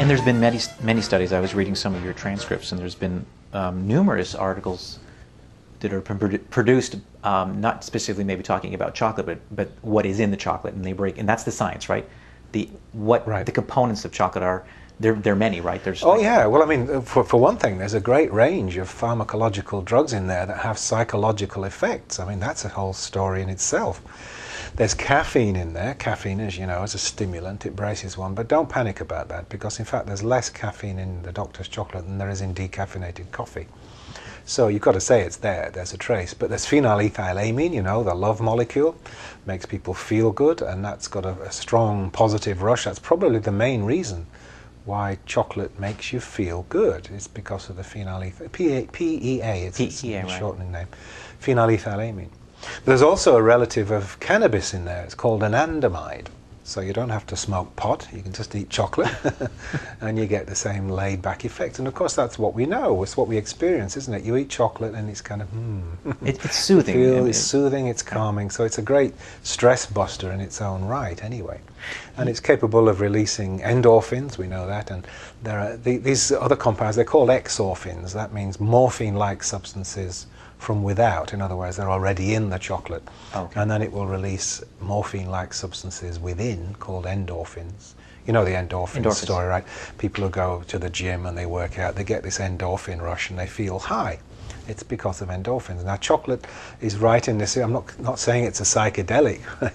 And there's been many studies. I was reading some of your transcripts, and there's been numerous articles that are produced, not specifically maybe talking about chocolate, but what is in the chocolate, and they break, and that's the science, right? The components of chocolate are. There are many, right? There's yeah. Well, I mean, for one thing, there's a great range of pharmacological drugs in there that have psychological effects. I mean, that's a whole story in itself. There's caffeine in there. Caffeine, as you know, is a stimulant. It braces one. But don't panic about that, because in fact there's less caffeine in the doctor's chocolate than there is in decaffeinated coffee. So you've got to say it's there. There's a trace. But there's phenylethylamine, you know, the love molecule. Makes people feel good, and that's got a strong positive rush. That's probably the main reason why chocolate makes you feel good. It's because of the phenylethylamine. PEA, it's a shortening name. Phenylethylamine. There's also a relative of cannabis in there. It's called anandamide. So you don't have to smoke pot, you can just eat chocolate and you get the same laid back effect. And of course that's what we know, it's what we experience, isn't it? You eat chocolate and it's kind of It's soothing. It's soothing, it's calming, so it's a great stress buster in its own right anyway. And it's capable of releasing endorphins, we know that, and there are these other compounds, they're called exorphins. That means morphine-like substances from without. In other words, they're already in the chocolate. Okay. And then it will release morphine-like substances within called endorphins. You know the endorphin story, right? People who go to the gym and they work out, they get this endorphin rush and they feel high. It's because of endorphins. Now chocolate is right in this. I'm not saying it's a psychedelic, right?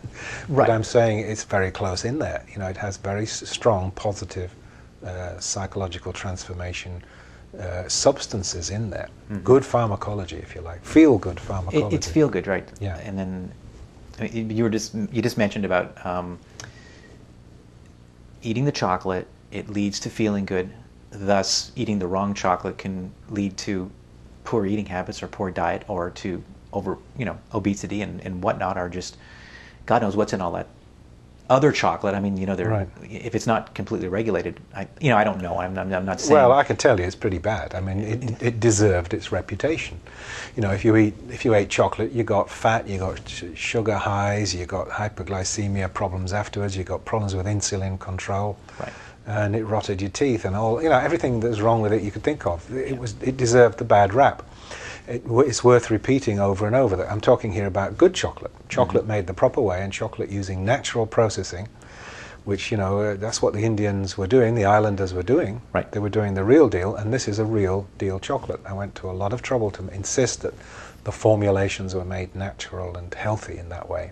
But I'm saying it's very close in there. You know, it has very strong positive psychological transformation substances in there. Mm-hmm. Good pharmacology, if you like. Feel good pharmacology. It's feel good, right? Yeah. And then I mean, you just mentioned about eating the chocolate. It leads to feeling good. Thus, eating the wrong chocolate can lead to poor eating habits or poor diet, or to obesity and whatnot, or just God knows what's in all that other chocolate. I mean, if it's not completely regulated, I don't know. I'm not saying. Well, I can tell you it's pretty bad. I mean, it deserved its reputation. You know, if you ate chocolate, you got fat, you got sugar highs, you got hyperglycemia problems afterwards, you got problems with insulin control. Right. And it rotted your teeth and all, everything that was wrong with it you could think of. It deserved the bad rap. It's worth repeating over and over that I'm talking here about good chocolate. Chocolate made the proper way, and chocolate using natural processing, which, that's what the Indians were doing, the islanders were doing. Right. They were doing the real deal, and this is a real deal chocolate. I went to a lot of trouble to insist that the formulations were made natural and healthy in that way.